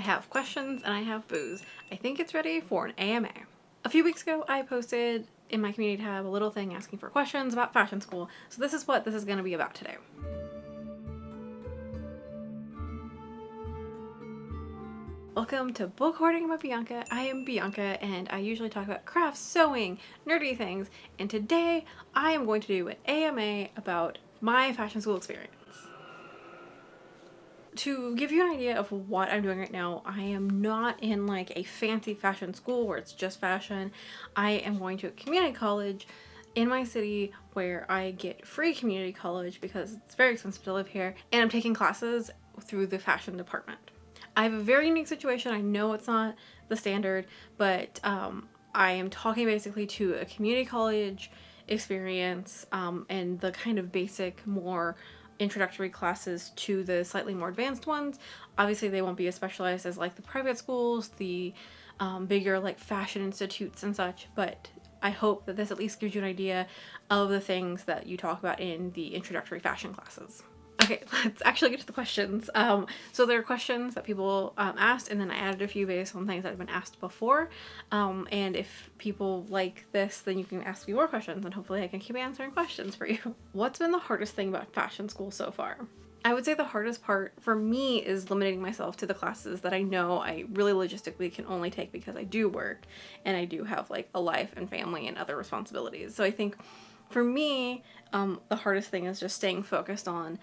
have questions and I have booze. I think it's ready for an AMA. A few weeks ago, I posted in my community tab a little thing asking for questions about fashion school. So this is what this is going to be about today. Welcome to Book Hoarding by Bianca. I am Bianca and I usually talk about crafts, sewing, nerdy things, and today I am going to do an AMA about my fashion school experience. To give you an idea of what I'm doing right now, I am not in like a fancy fashion school where it's just fashion. I am going to a community college in my city where I get free community college because it's very expensive to live here, and I'm taking classes through the fashion department. I have a very unique situation. I know it's not the standard, but I am talking basically to a community college experience and the kind of basic, more introductory classes to the slightly more advanced ones. Obviously, they won't be as specialized as like the private schools, the bigger like fashion institutes and such, but I hope that this at least gives you an idea of the things that you talk about in the introductory fashion classes. Okay, let's actually get to the questions. So there are questions that people asked, and then I added a few based on things that have been asked before. And if people like this, then you can ask me more questions, and hopefully I can keep answering questions for you. What's been the hardest thing about fashion school so far? I would say the hardest part for me is limiting myself to the classes that I know I really logistically can only take because I do work and I do have like a life and family and other responsibilities. So I think for me, the hardest thing is just staying focused on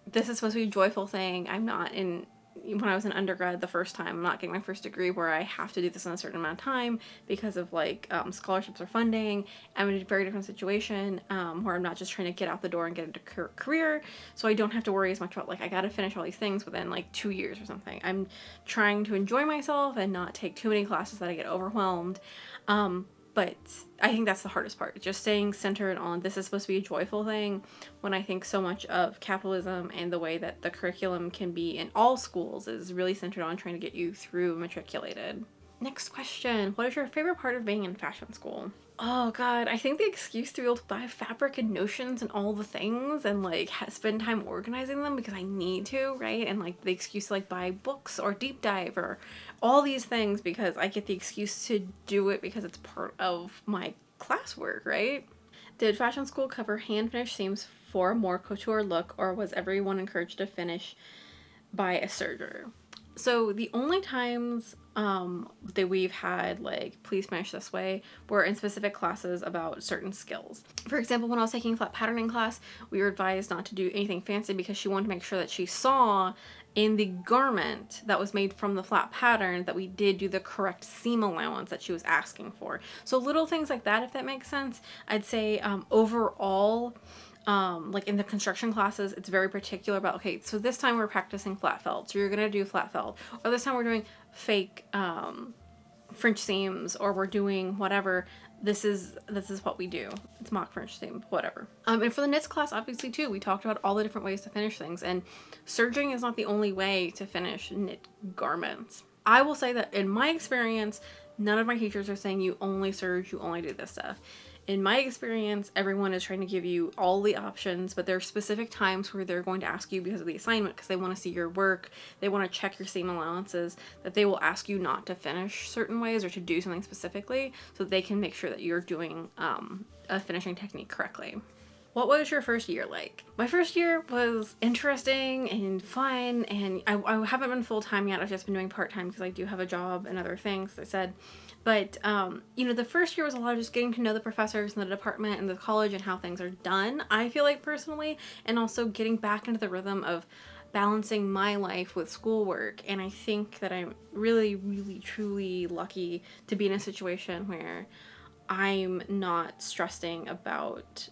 this is supposed to be a joyful thing. I'm not in, when I was in undergrad the first time, I'm not getting my first degree where I have to do this in a certain amount of time because of like scholarships or funding. I'm in a very different situation where I'm not just trying to get out the door and get into career, so I don't have to worry as much about like I gotta finish all these things within like 2 years or something. I'm trying to enjoy myself and not take too many classes that I get overwhelmed. But I think that's the hardest part, just staying centered on this is supposed to be a joyful thing when I think so much of capitalism and the way that the curriculum can be in all schools is really centered on trying to get you through matriculated. Next question, what is your favorite part of being in fashion school? Oh god, I think the excuse to be able to buy fabric and notions and all the things and like spend time organizing them because I need to, right? And like the excuse to like buy books or deep dive or all these things because I get the excuse to do it because it's part of my classwork, right? Did fashion school cover hand finished seams for a more couture look, or was everyone encouraged to finish by a serger? So the only times that we've had like please finish this way were in specific classes about certain skills. For example, when I was taking flat patterning class, we were advised not to do anything fancy because she wanted to make sure that she saw in the garment that was made from the flat pattern that we did do the correct seam allowance that she was asking for. So little things like that, if that makes sense. I'd say overall, like in the construction classes, it's very particular about, okay, so this time we're practicing flat felt, so you're gonna do flat felt, or this time we're doing fake French seams, or we're doing whatever. This is what we do. It's mock French seam, whatever. And for the knits class, obviously too, we talked about all the different ways to finish things, and serging is not the only way to finish knit garments. I will say that in my experience, none of my teachers are saying you only serge, you only do this stuff. In my experience, everyone is trying to give you all the options, but there are specific times where they're going to ask you because of the assignment, because they want to see your work, they want to check your seam allowances, that they will ask you not to finish certain ways or to do something specifically so that they can make sure that you're doing a finishing technique correctly. What was your first year like? My first year was interesting and fun, and I haven't been full-time yet. I've just been doing part-time because I do have a job and other things, as I said. But, you know, the first year was a lot of just getting to know the professors and the department and the college and how things are done, I feel like personally, and also getting back into the rhythm of balancing my life with schoolwork. And I think that I'm really, really, truly lucky to be in a situation where I'm not stressing about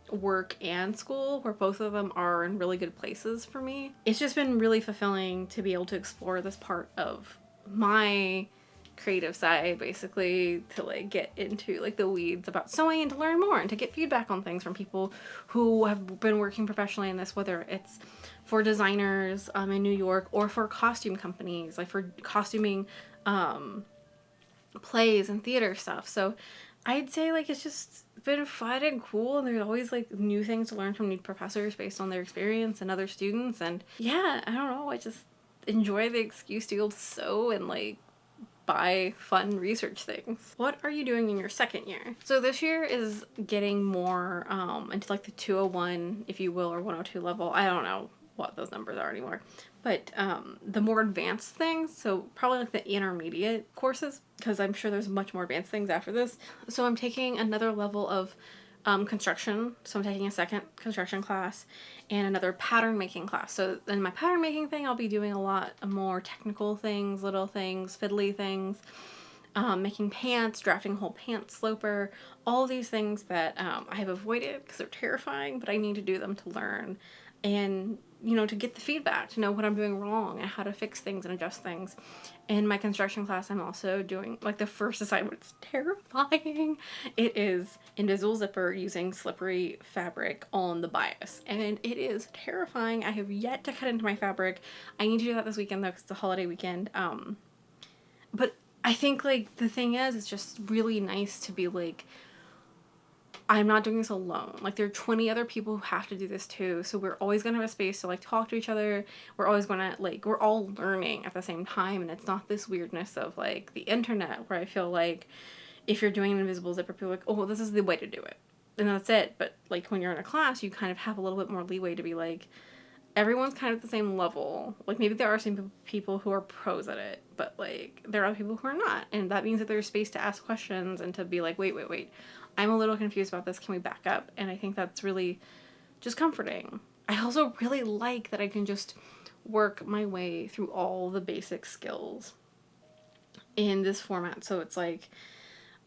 work and school, where both of them are in really good places for me. It's just been really fulfilling to be able to explore this part of my creative side, basically, to like get into like the weeds about sewing and to learn more and to get feedback on things from people who have been working professionally in this, whether it's for designers in New York or for costume companies, like for costuming plays and theater stuff. So I'd say like it's just been fun and cool, and there's always like new things to learn from new professors based on their experience and other students. And yeah, I don't know, enjoy the excuse to be able to sew and like buy fun research things. What are you doing in your second year? So this year is getting more into like the 201, if you will, or 102 level. I don't know what those numbers are anymore. But the more advanced things, so probably like the intermediate courses, because I'm sure there's much more advanced things after this. So I'm taking another level of construction. So I'm taking a second construction class and another pattern making class. So in my pattern making thing, I'll be doing a lot more technical things, little things, fiddly things, making pants, drafting a whole pant sloper, all these things that I have avoided because they're terrifying, but I need to do them to learn and, you know, to get the feedback, to know what I'm doing wrong and how to fix things and adjust things. In my construction class, I'm also doing, like, the first assignment. It's terrifying. It is invisible zipper using slippery fabric on the bias, and it is terrifying. I have yet to cut into my fabric. I need to do that this weekend, though, because it's a holiday weekend. But I think, like, the thing is, it's just really nice to be, like, I'm not doing this alone. Like, there are 20 other people who have to do this too. So we're always going to have a space to, like, talk to each other. We're always going to, like, we're all learning at the same time. And it's not this weirdness of, like, the internet where I feel like if you're doing an invisible zipper, people are like, oh, well, this is the way to do it. And that's it. But, like, when you're in a class, you kind of have a little bit more leeway to be like, everyone's kind of at the same level. Like, maybe there are some people who are pros at it, but, like, there are people who are not. And that means that there's space to ask questions and to be like, wait. I'm a little confused about this. Can we back up? And I think that's really just comforting. I also really like that I can just work my way through all the basic skills in this format. So it's like,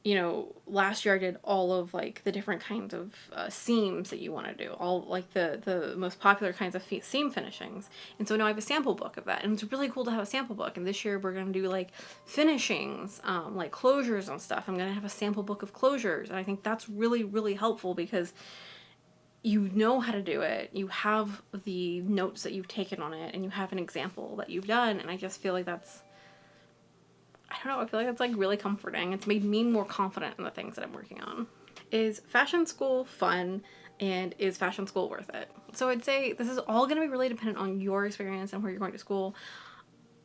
you know, last year I did all of, like, the different kinds of seams that you want to do, all, like, the most popular kinds of seam finishings. And so now I have a sample book of that, and it's really cool to have a sample book. And this year we're going to do, like, finishings, like closures and stuff. I'm going to have a sample book of closures, and I think that's really, really helpful because you know how to do it, you have the notes that you've taken on it, and you have an example that you've done, and I just feel like that's, I don't know, I feel like it's, like, really comforting. It's made me more confident in the things that I'm working on. Is fashion school fun, and is fashion school worth it? So I'd say this is all going to be really dependent on your experience and where you're going to school.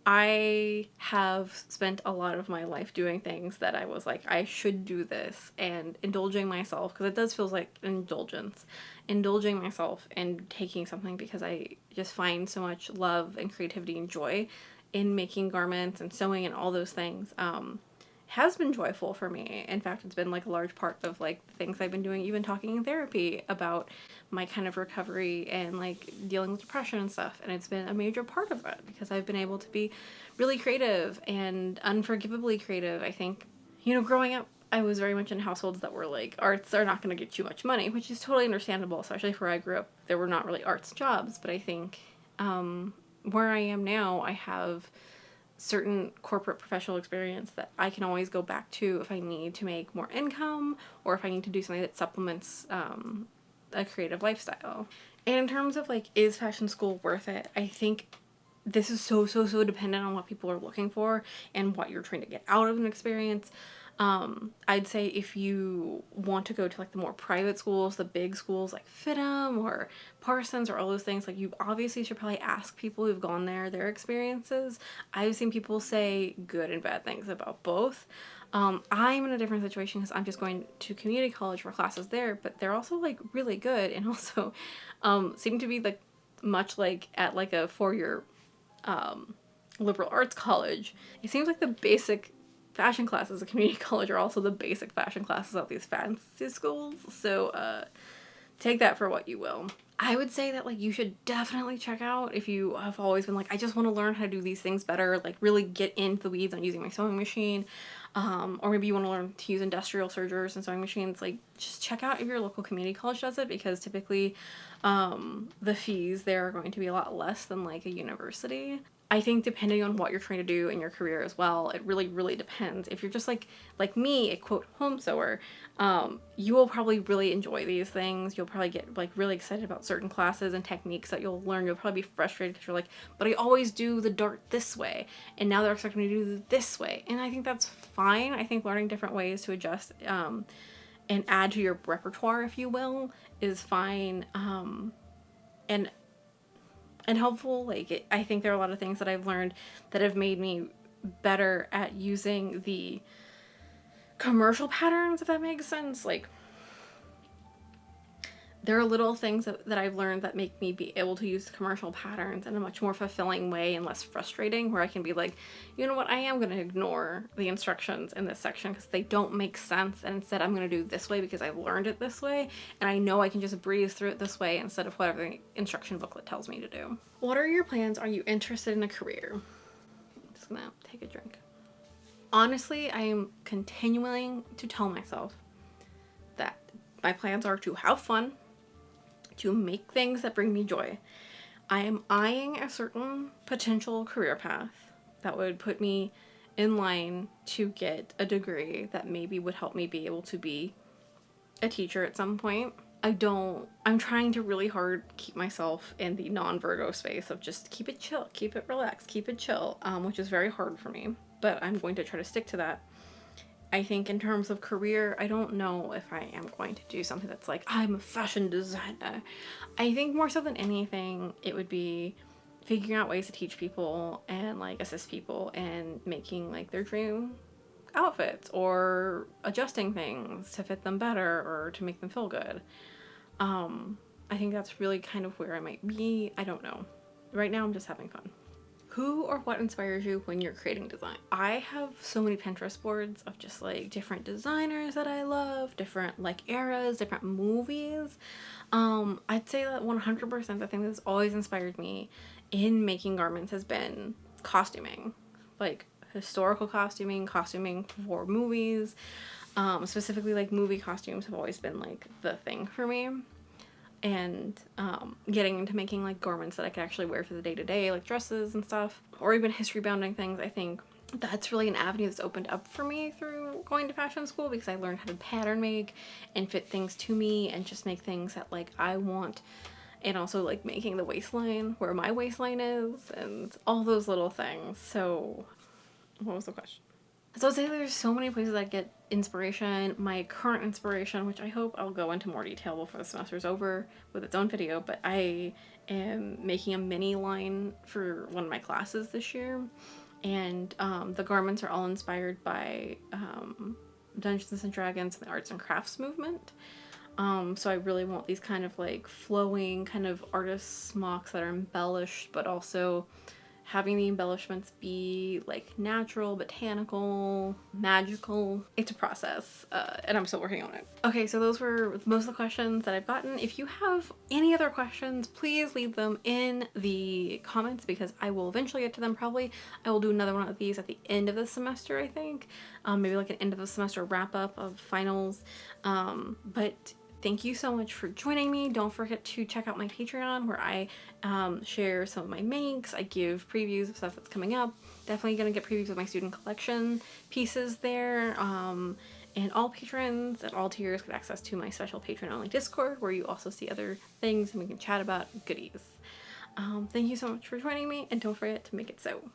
I have spent a lot of my life doing things that I was like, I should do this, and indulging myself, because it does feel like indulgence, indulging myself and taking something because I just find so much love and creativity and joy in making garments and sewing and all those things, has been joyful for me. In fact, it's been, like, a large part of, like, the things I've been doing, even talking in therapy about my kind of recovery and, like, dealing with depression and stuff. And it's been a major part of it because I've been able to be really creative and unforgivably creative. I think, you know, growing up, I was very much in households that were like, arts are not going to get you much money, which is totally understandable, especially for where I grew up. There were not really arts jobs, but I think, where I am now, I have certain corporate professional experience that I can always go back to if I need to make more income or if I need to do something that supplements a creative lifestyle. And in terms of, like, is fashion school worth it? I think this is so dependent on what people are looking for and what you're trying to get out of an experience. I'd say if you want to go to, like, the more private schools, the big schools like FITM or Parsons or all those things, like, you obviously should probably ask people who've gone there their experiences. I've seen people say good and bad things about both. I'm in a different situation because I'm just going to community college for classes there, but they're also, like, really good and also seem to be, like, much like at, like, a 4-year liberal arts college. It seems like the basic fashion classes at community college are also the basic fashion classes at these fancy schools, so take that for what you will. I would say that, like, you should definitely check out if you have always been like, I just want to learn how to do these things better, like, really get into the weeds on using my sewing machine, or maybe you want to learn to use industrial sergers and sewing machines. Like, just check out if your local community college does it, because typically the fees there are going to be a lot less than, like, a university. I think depending on what you're trying to do in your career as well, it really depends. If you're just like me, a quote home sewer, you will probably really enjoy these things. You'll probably get, like, really excited about certain classes and techniques that you'll learn. You'll probably be frustrated because you're like, but I always do the dart this way, and now they're expecting me to do it this way. And I think that's fine. I think learning different ways to adjust and add to your repertoire, if you will, is fine. And and helpful. Like, I think there are a lot of things that I've learned that have made me better at using the commercial patterns, if that makes sense. Like, there are little things that I've learned that make me be able to use the commercial patterns in a much more fulfilling way and less frustrating, where I can be like, you know what, I am going to ignore the instructions in this section because they don't make sense, and instead I'm going to do it this way because I learned it this way, and I know I can just breeze through it this way instead of whatever the instruction booklet tells me to do. What are your plans? Are you interested in a career? I'm just going to take a drink. Honestly, I am continuing to tell myself that my plans are to have fun, to make things that bring me joy. I am eyeing a certain potential career path that would put me in line to get a degree that maybe would help me be able to be a teacher at some point. I'm trying to really hard keep myself in the non-Virgo space of just keep it chill, keep it relaxed, keep it chill, which is very hard for me, but I'm going to try to stick to that. I think in terms of career, I don't know if I am going to do something that's like, I'm a fashion designer. I think more so than anything, it would be figuring out ways to teach people and like assist people in making like their dream outfits or adjusting things to fit them better or to make them feel good. I think that's really kind of where I might be. I don't know. Right now I'm just having fun. Who or what inspires you when you're creating design? I have so many Pinterest boards of just like different designers that I love, different like eras, different movies. I'd say that 100% the thing that's always inspired me in making garments has been costuming, like historical costuming, costuming for movies. Specifically like movie costumes have always been like the thing for me. And getting into making like garments that I could actually wear for the day-to-day, like dresses and stuff, or even history bounding things. I think that's really an avenue that's opened up for me through going to fashion school, because I learned how to pattern make and fit things to me and just make things that like I want, and also like making the waistline where my waistline is and all those little things. So what was the question? So I'd say there's so many places I get inspiration. My current inspiration, which I hope I'll go into more detail before the semester's over with its own video, but I am making a mini line for one of my classes this year. And the garments are all inspired by Dungeons and Dragons and the arts and crafts movement. So I really want these kind of like flowing kind of artist smocks that are embellished, but also having the embellishments be like natural, botanical, magical. It's a process, and I'm still working on it. Okay, so those were most of the questions that I've gotten. If you have any other questions, please leave them in the comments because I will eventually get to them. Probably I will do another one of these at the end of the semester, I think. Maybe like an end of the semester wrap up of finals. But thank you so much for joining me. Don't forget to check out my Patreon where I share some of my makes. I give previews of stuff that's coming up. Definitely gonna get previews of my student collection pieces there. And all patrons at all tiers get access to my special patron-only Discord where you also see other things and we can chat about goodies. Thank you so much for joining me, and don't forget to make it so.